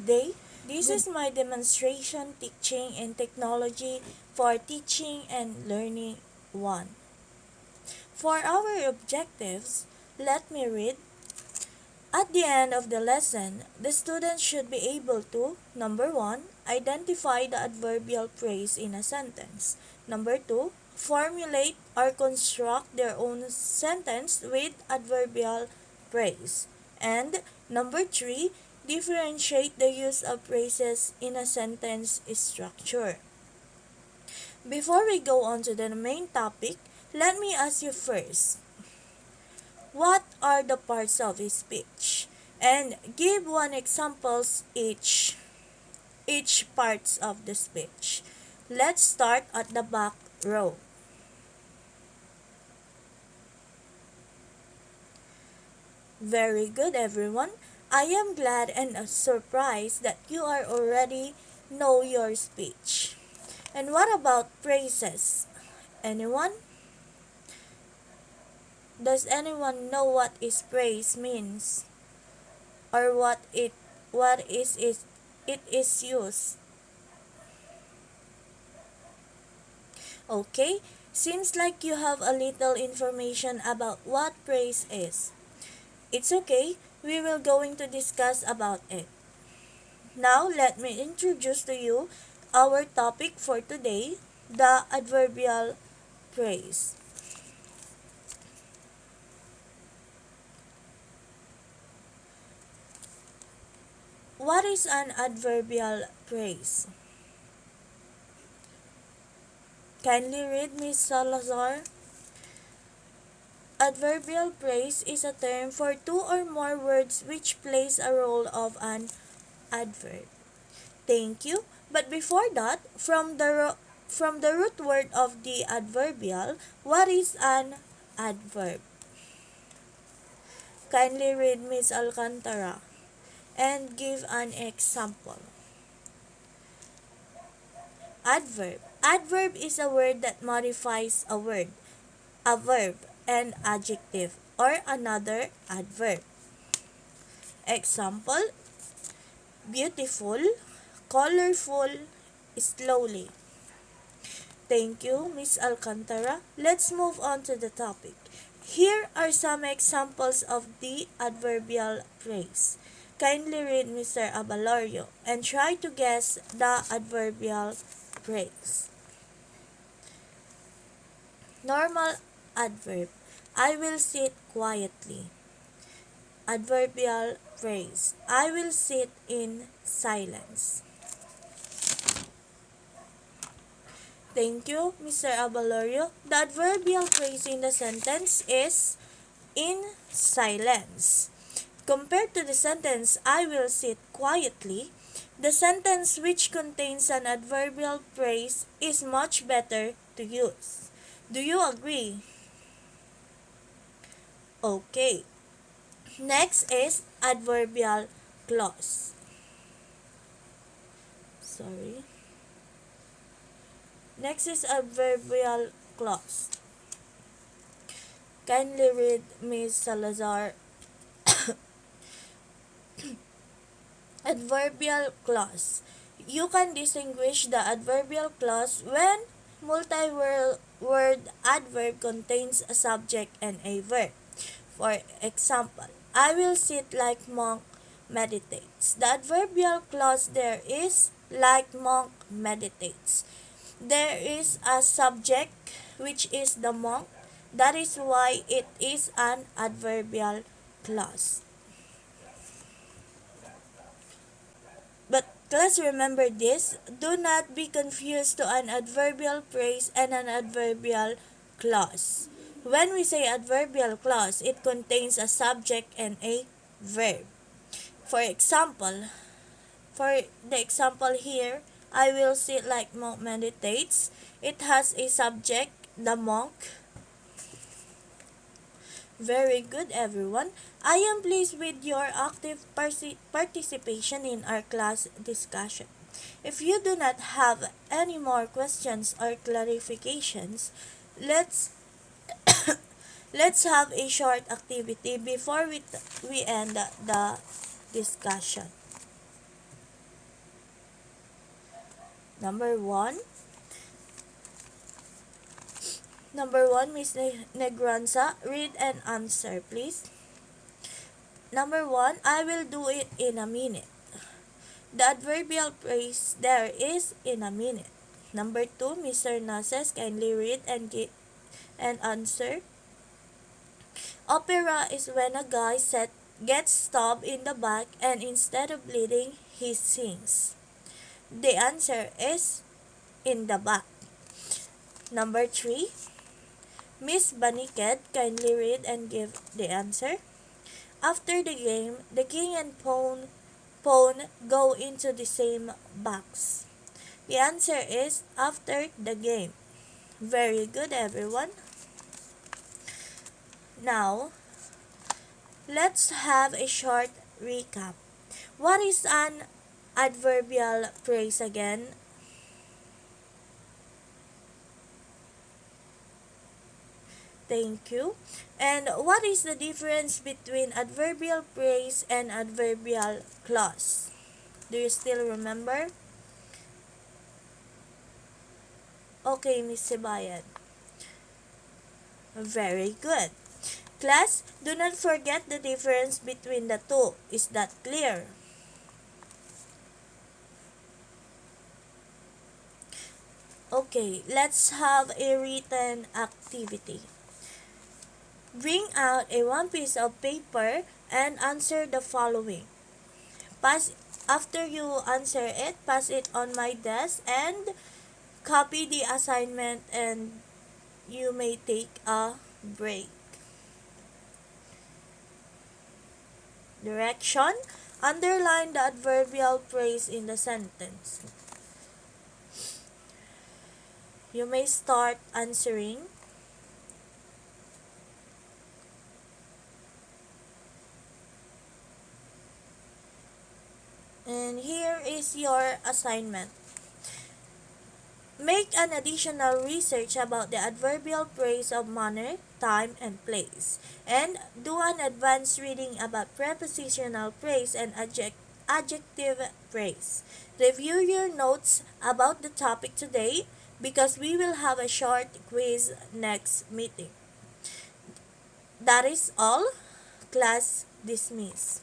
day. This is my demonstration teaching and technology for teaching and learning 1. For our objectives, let me read. At the end of the lesson, the students should be able to: number 1, identify the adverbial phrase in a sentence. Number 2, formulate or construct their own sentence with adverbial phrase. And number 3, differentiate the use of phrases in a sentence structure. Before we go on to the main topic, let me ask you first, what are the parts of a speech? And give one examples each parts of the speech. Let's start at the back row. Very good, everyone. I am glad and surprised that you are already know your speech. And what about phrases? Anyone? Does anyone know what is phrase means? Or what is it is used? Okay, seems like you have a little information about what praise is. It's okay, we will going to discuss about it. Now, let me introduce to you our topic for today, the adverbial phrase. What is an adverbial phrase? Kindly read, Miss Salazar. Adverbial phrase is a term for two or more words which plays a role of an adverb. Thank you. But before that, from the root word of the adverbial, what is an adverb? Kindly read, Miss Alcantara, and give an example. Adverb. Adverb is a word that modifies a word, a verb, an adjective, or another adverb. Example: beautiful, colorful, slowly. Thank you, Miss Alcantara. Let's move on to the topic. Here are some examples of the adverbial phrase. Kindly read, Mr. Abalorio, and try to guess the adverbial phrase. Normal adverb. I will sit quietly. Adverbial phrase. I will sit in silence. Thank you, Mr. Abalorio. The adverbial phrase in the sentence is in silence. Compared to the sentence, I will sit quietly, the sentence which contains an adverbial phrase is much better to use. Do you agree? Okay. Next is adverbial clause. Next is adverbial clause. Kindly read, Ms. Salazar. Adverbial clause. You can distinguish the adverbial clause when multi-word adverb contains a subject and a verb. For example, I will sit like monk meditates. The adverbial clause there is like monk meditates. There is a subject which is the monk. That is why it is an adverbial clause. But let's remember this, do not be confused to an adverbial phrase and an adverbial clause. When we say adverbial clause, it contains a subject and a verb. For the example here, I will sit like monk meditates. It has a subject, the monk. Very good, everyone. I am pleased with your active participation in our class discussion. If you do not have any more questions or clarifications, let's let's have a short activity before we end the discussion. Number one. Number one, Miss Negranza, read and answer, please. Number one, I will do it in a minute. The adverbial phrase there is in a minute. Number two, Mr. Nases, kindly read and answer. Opera is when a guy gets stabbed in the back and instead of bleeding, he sings. The answer is in the back. Number three, Miss Baniked, kindly read and give the answer. After the game, the king and pawn go into the same box. The answer is after the game. Very good, everyone. Now, let's have a short recap. What is an adverbial phrase again? Thank you. And what is the difference between adverbial phrase and adverbial clause? Do you still remember? Okay, Miss Sibayan. Very good. Class, do not forget the difference between the two. Is that clear? Okay, let's have a written activity. Bring out a one piece of paper and answer the following. After you answer it, pass it on my desk and copy the assignment, and you may take a break. Direction: underline the adverbial phrase in the sentence. You may start answering. And here is your assignment. Make an additional research about the adverbial phrase of manner, time, and place. And do an advanced reading about prepositional phrase and adjective phrase. Review your notes about the topic today because we will have a short quiz next meeting. That is all. Class dismissed.